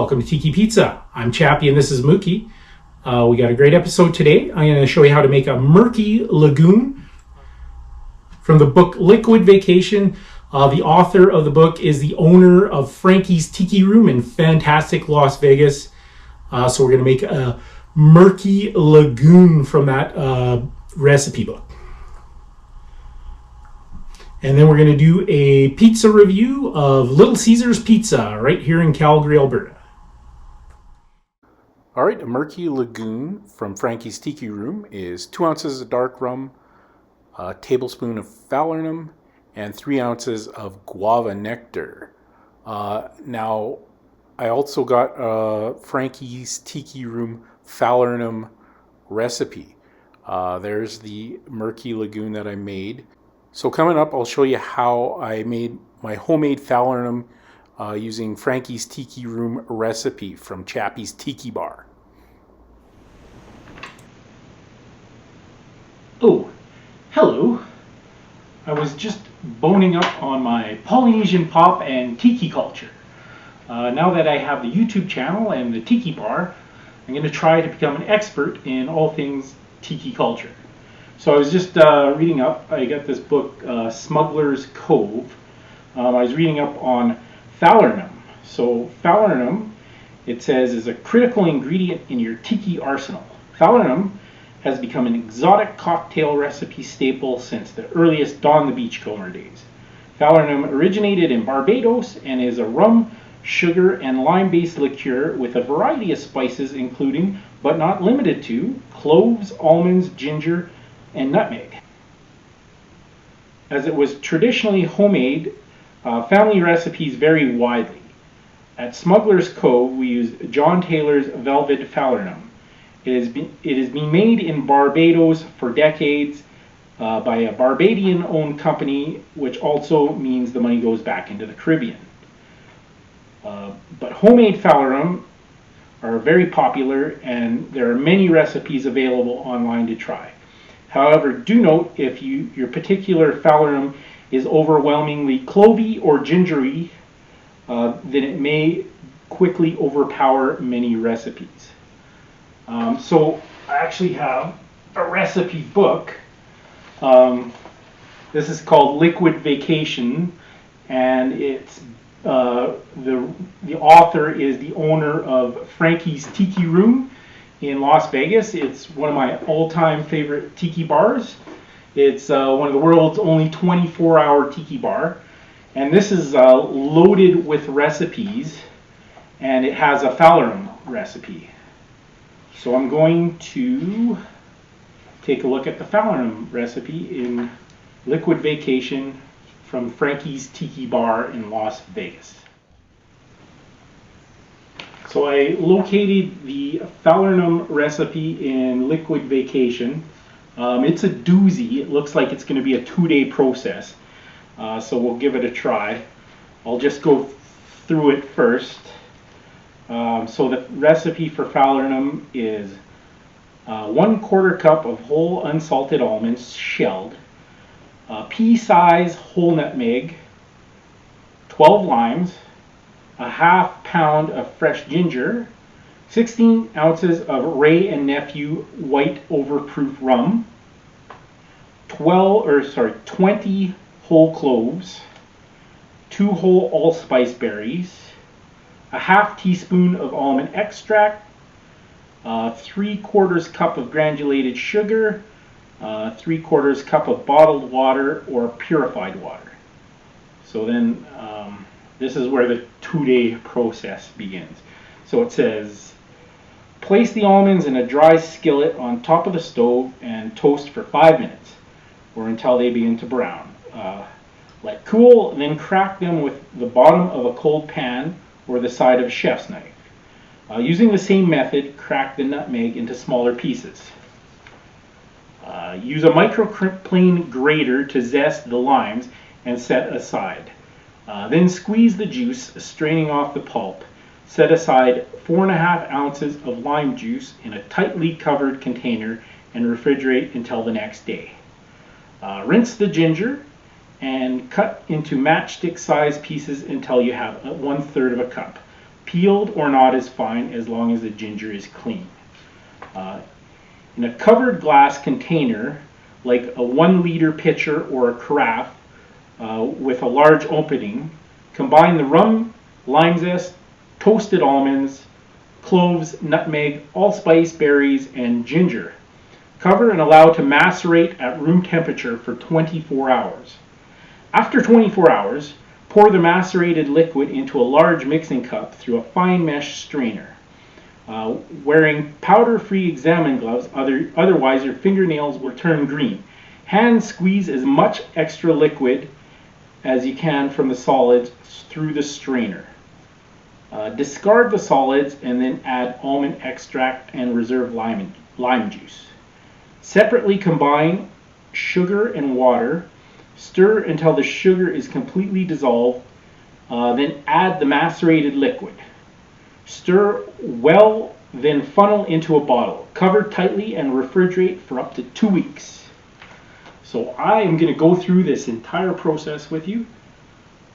Welcome to Tiki Pizza. I'm Chappie and this is Murky. We got a great episode today. I'm going to show you how to make a Murky Lagoon from the book Liquid Vacation. The author of the book is the owner of Frankie's Tiki Room in fantastic Las Vegas. So we're going to make a Murky Lagoon from that recipe book. And then we're going to do a pizza review of Little Caesars Pizza right here in Calgary, Alberta. All right, a Murky Lagoon from Frankie's Tiki Room is 2 ounces of dark rum, a tablespoon of falernum, and 3 ounces of guava nectar. Now, I also got Frankie's Tiki Room falernum recipe. There's the Murky Lagoon that I made. So coming up, I'll show you how I made my homemade falernum using Frankie's Tiki Room recipe from Chappie's Tiki Bar. Oh, hello. I was just boning up on my Polynesian pop and tiki culture. Now that I have the YouTube channel and the Tiki Bar, I'm going to try to become an expert in all things tiki culture. So I was just reading up. I got this book, Smuggler's Cove. I was reading up on falernum. So falernum, it says, is a critical ingredient in your tiki arsenal. Falernum has become an exotic cocktail recipe staple since the earliest Don the Beachcomber days. Falernum originated in Barbados and is a rum, sugar, and lime-based liqueur with a variety of spices including, but not limited to, cloves, almonds, ginger, and nutmeg. As it was traditionally homemade, family recipes vary widely. At Smuggler's Cove, we use John Taylor's Velvet Falernum. It has been made in Barbados for decades by a Barbadian-owned company, which also means the money goes back into the Caribbean. But homemade falernum are very popular, and there are many recipes available online to try. However, do note if your particular falernum is overwhelmingly clovey or gingery, then it may quickly overpower many recipes. So I actually have a recipe book. This is called Liquid Vacation, and it's the author is the owner of Frankie's Tiki Room in Las Vegas. It's one of my all-time favorite tiki bars. It's one of the world's only 24-hour tiki bar. And this is loaded with recipes, and it has a falernum recipe. So I'm going to take a look at the falernum recipe in Liquid Vacation from Frankie's Tiki Bar in Las Vegas. So I located the falernum recipe in Liquid Vacation. It's a doozy. It looks like it's going to be a 2-day process. So we'll give it a try. I'll just go through it first. So the recipe for falernum is 1/4 cup of whole unsalted almonds shelled, pea-size whole nutmeg, 12 limes, a 1/2 pound of fresh ginger, 16 ounces of Wray and Nephew white overproof rum, 20 whole cloves, 2 whole allspice berries, a 1/2 teaspoon of almond extract, 3/4 cup of granulated sugar, 3/4 cup of bottled water or purified water. So then this is where the 2-day process begins. So it says, place the almonds in a dry skillet on top of the stove and toast for 5 minutes or until they begin to brown. Let cool, then crack them with the bottom of a cold pan or the side of a chef's knife. Using the same method, crack the nutmeg into smaller pieces. Use a microplane grater to zest the limes and set aside. Then squeeze the juice, straining off the pulp. Set aside 4.5 ounces of lime juice in a tightly covered container and refrigerate until the next day. Rinse the ginger and cut into matchstick size pieces until you have 1/3 of a cup. Peeled or not is fine as long as the ginger is clean. In a covered glass container, like a 1 liter pitcher or a carafe with a large opening, combine the rum, lime zest, toasted almonds, cloves, nutmeg, allspice, berries, and ginger. Cover and allow to macerate at room temperature for 24 hours. After 24 hours, pour the macerated liquid into a large mixing cup through a fine mesh strainer. Wearing powder-free examine gloves, otherwise your fingernails will turn green. Hand squeeze as much extra liquid as you can from the solids through the strainer. Discard the solids and then add almond extract and reserve lime juice. Separately combine sugar and water. Stir until the sugar is completely dissolved. Then add the macerated liquid. Stir well, then funnel into a bottle. Cover tightly and refrigerate for up to 2 weeks. So I am going to go through this entire process with you.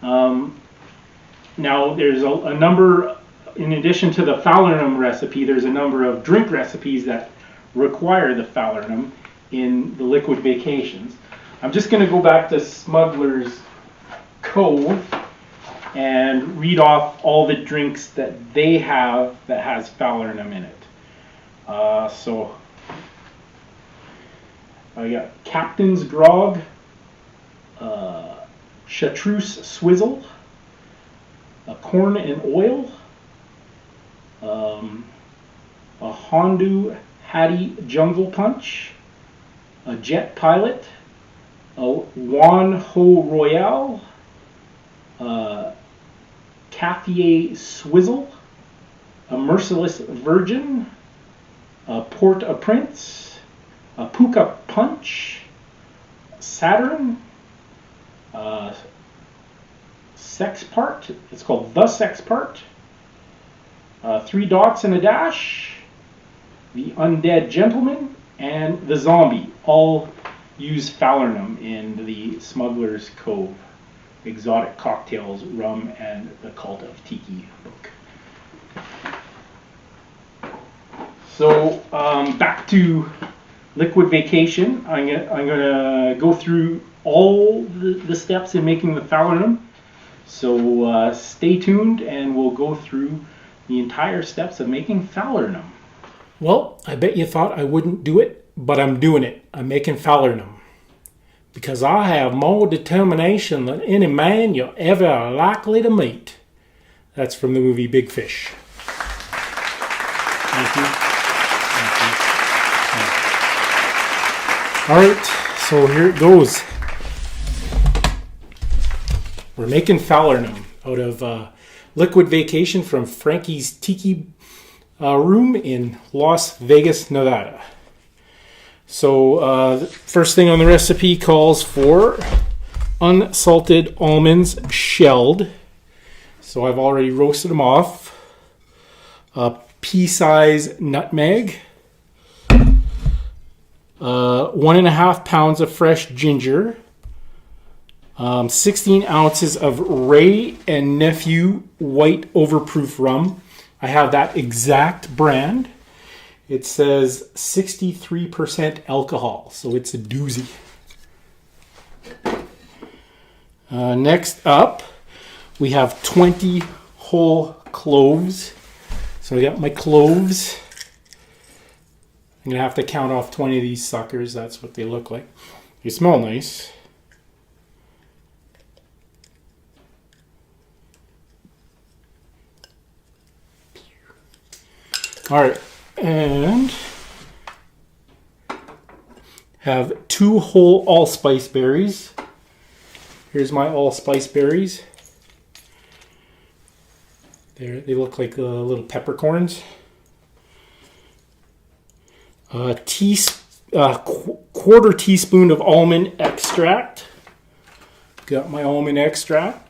Now there's a number, in addition to the Falernum recipe, there's a number of drink recipes that require the Falernum in the liquid vacations. I'm just going to go back to Smuggler's Cove and read off all the drinks that they have that has Falernum in it. So I got Captain's Grog, Chartreuse Swizzle, a Corn and Oil, a Hondu Hattie Jungle Punch, a Jet Pilot, a Wan Ho Royale, Cathier Swizzle, a Merciless Virgin, a Port-au-Prince, a Puka Punch, Saturn, Sex Part, it's called The Sex Part, 3 Dots and a Dash, the Undead Gentleman, and the Zombie. All use Falernum in the Smuggler's Cove Exotic Cocktails, Rum, and the Cult of Tiki book. So back to liquid vacation. I'm going to go through all the steps in making the Falernum. So stay tuned and we'll go through the entire steps of making Falernum. Well, I bet you thought I wouldn't do it, but I'm doing it. I'm making Falernum. Because I have more determination than any man you're ever likely to meet. That's from the movie Big Fish. Thank you. All right, so here it goes. We're making Falernum out of liquid vacation from Frankie's Tiki room in Las Vegas, Nevada. So the first thing on the recipe calls for unsalted almonds shelled. So I've already roasted them off. Pea-size nutmeg. 1.5 pounds of fresh ginger. 16 ounces of Wray and Nephew white overproof rum. I have that exact brand. It says 63% alcohol, so it's a doozy. Next up, we have 20 whole cloves. So I got my cloves. I'm going to have to count off 20 of these suckers. That's what they look like. They smell nice. All right, and have 2 whole allspice berries. Here's my allspice berries. There, they look like little peppercorns. Quarter teaspoon of almond extract. Got my almond extract.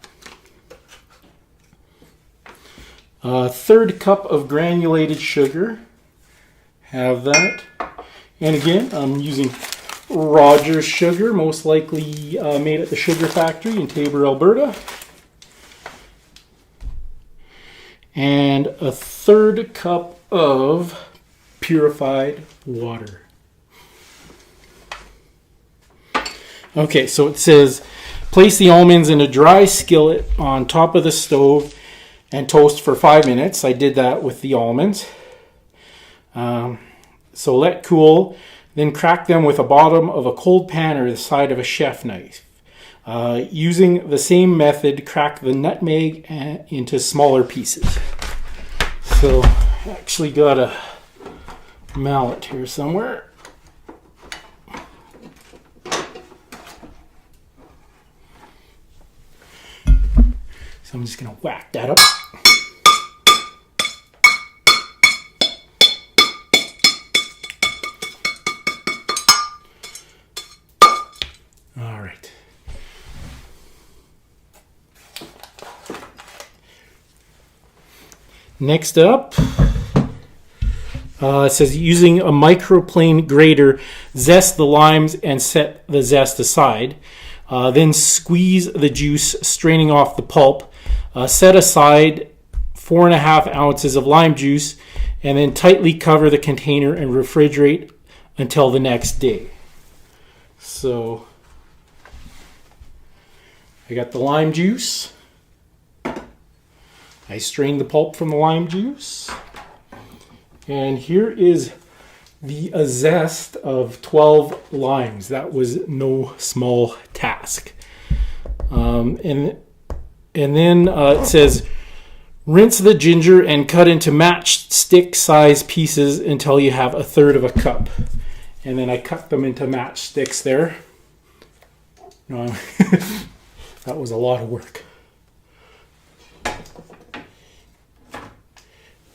1/3 cup of granulated sugar. Have that. And again, I'm using Rogers sugar, most likely made at the Sugar Factory in Taber, Alberta. and a 1/3 cup of purified water. Okay, so it says place the almonds in a dry skillet on top of the stove and toast for 5 minutes. I did that with the almonds. So let cool, then crack them with the bottom of a cold pan or the side of a chef knife. Using the same method, crack the nutmeg into smaller pieces. So I actually got a mallet here somewhere. So I'm just going to whack that up. All right. Next up, it says using a microplane grater, zest the limes and set the zest aside. Then squeeze the juice, straining off the pulp. Set aside 4.5 ounces of lime juice, and then tightly cover the container and refrigerate until the next day. So I got the lime juice. I strained the pulp from the lime juice. And here is the zest of 12 limes. That was no small task. And then it says rinse the ginger and cut into matchstick size pieces until you have 1/3 of a cup. And then I cut them into matchsticks there. That was a lot of work.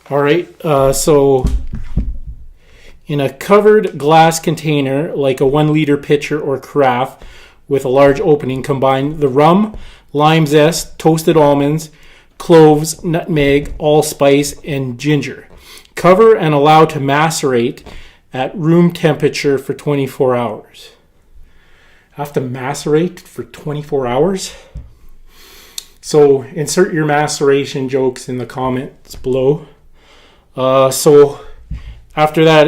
All right, so in a covered glass container, like a 1-liter pitcher or carafe with a large opening, combine the rum, lime zest, toasted almonds, cloves, nutmeg, allspice, and ginger. Cover and allow to macerate at room temperature for 24 hours. I have to macerate for 24 hours? So insert your maceration jokes in the comments below. So after that,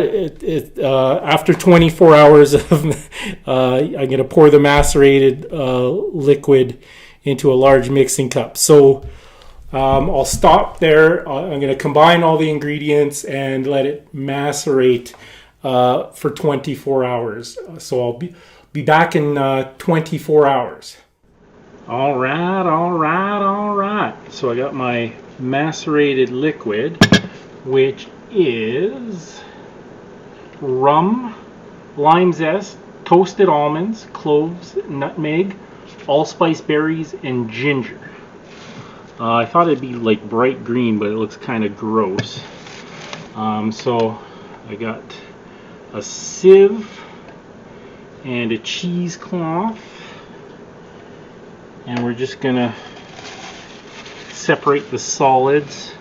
after 24 hours of, I'm going to pour the macerated liquid into a large mixing cup. So I'll stop there. I'm going to combine all the ingredients and let it macerate for 24 hours. So I'll be back in 24 hours. All right. So I got my macerated liquid, which is rum, lime zest, toasted almonds, cloves, nutmeg, allspice berries, and ginger. I thought it'd be like bright green, but it looks kind of gross. So I got a sieve and a cheesecloth, and we're just gonna separate the solids.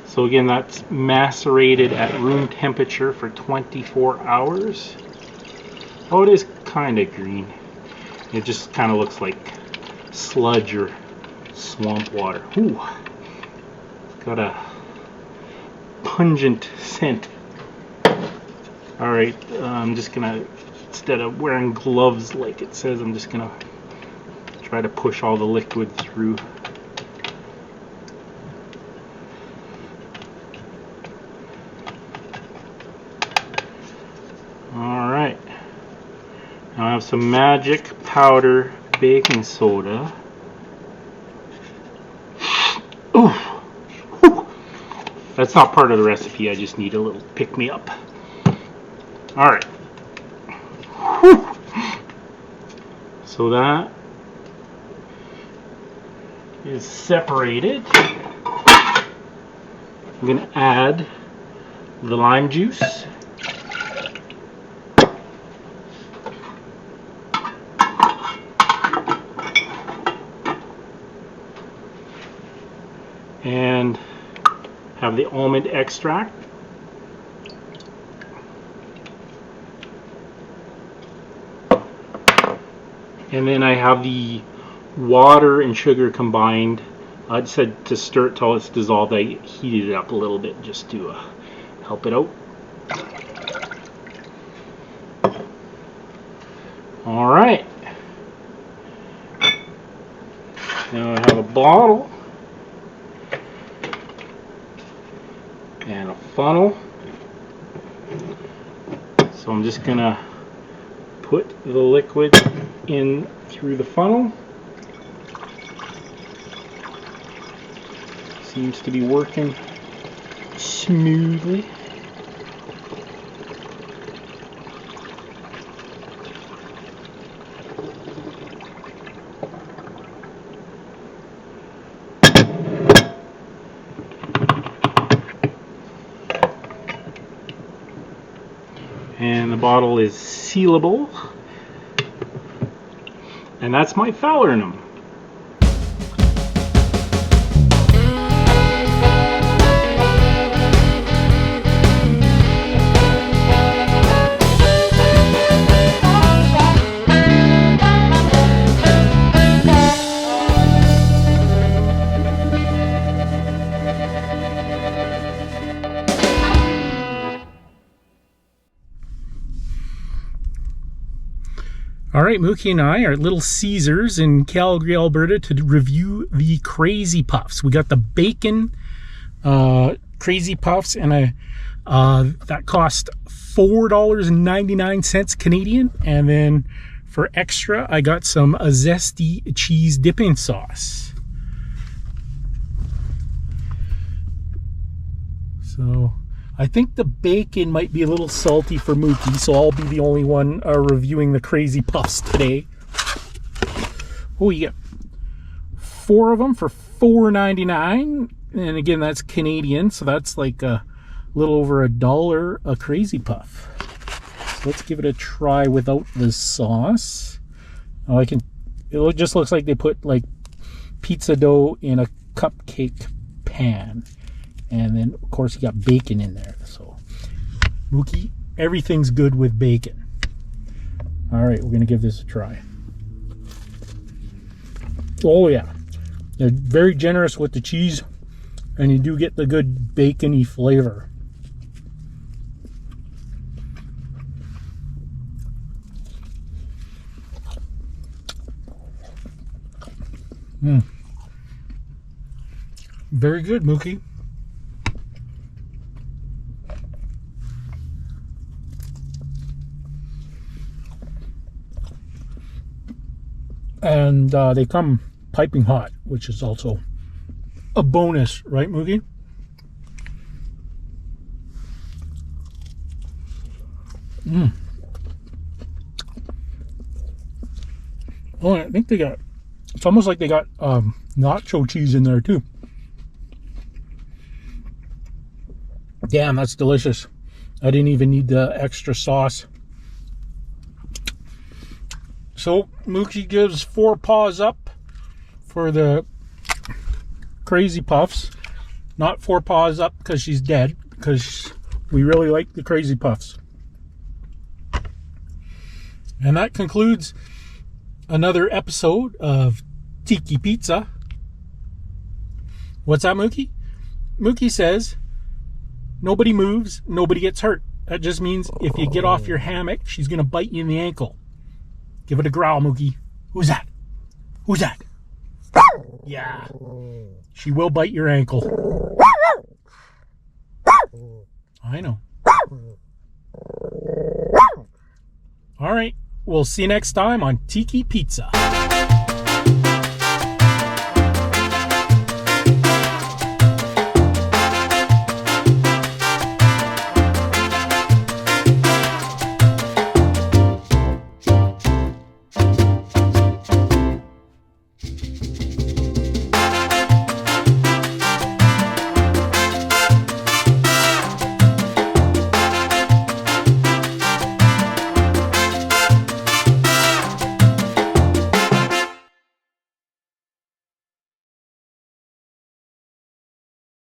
So again, that's macerated at room temperature for 24 hours. Oh, it is kind of green. It just kind of looks like sludge or swamp water. Ooh, got a pungent scent. All right, I'm just gonna, instead of wearing gloves like it says, I'm just gonna try to push all the liquid through. Alright, now I have some magic powder baking soda. Ooh. Whew. That's not part of the recipe, I just need a little pick-me-up. Alright. So that is separated. I'm going to add the lime juice. And have the almond extract. And then I have the water and sugar combined. I just said to stir it till it's dissolved. I heated it up a little bit just to help it out. All right. Now I have a bottle and a funnel. So I'm just gonna put the liquid in through the funnel. Seems to be working smoothly. And the bottle is sealable. And that's my Falernum. All right, Mookie and I are at Little Caesars in Calgary, Alberta to review the Crazy Puffs. We got the bacon Crazy Puffs, and that cost $4.99 Canadian. And then for extra, I got some zesty cheese dipping sauce. So I think the bacon might be a little salty for Mookie, so I'll be the only one reviewing the Crazy Puffs today. Oh, you get 4 of them for $4.99, and again, that's Canadian, so that's like a little over $1 a Crazy Puff. So let's give it a try without the sauce. Oh, it just looks like they put like pizza dough in a cupcake pan. And then, of course, you got bacon in there. So, Mookie, everything's good with bacon. All right, we're going to give this a try. Oh, yeah. They're very generous with the cheese, and you do get the good bacony flavor. Very good, Mookie. And they come piping hot, which is also a bonus, right, Mookie? Oh, I think they got, it's almost like they got nacho cheese in there too. Damn, that's delicious. I didn't even need the extra sauce. So Mookie gives 4 paws up for the Crazy Puffs. Not 4 paws up because she's dead, because we really like the Crazy Puffs. And that concludes another episode of Tiki Pizza. What's that, Mookie? Mookie says, nobody moves, nobody gets hurt. That just means if you get off your hammock, she's going to bite you in the ankle. Give it a growl, Mookie. Who's that? Who's that? Yeah. She will bite your ankle. I know. All right. We'll see you next time on Tiki Pizza.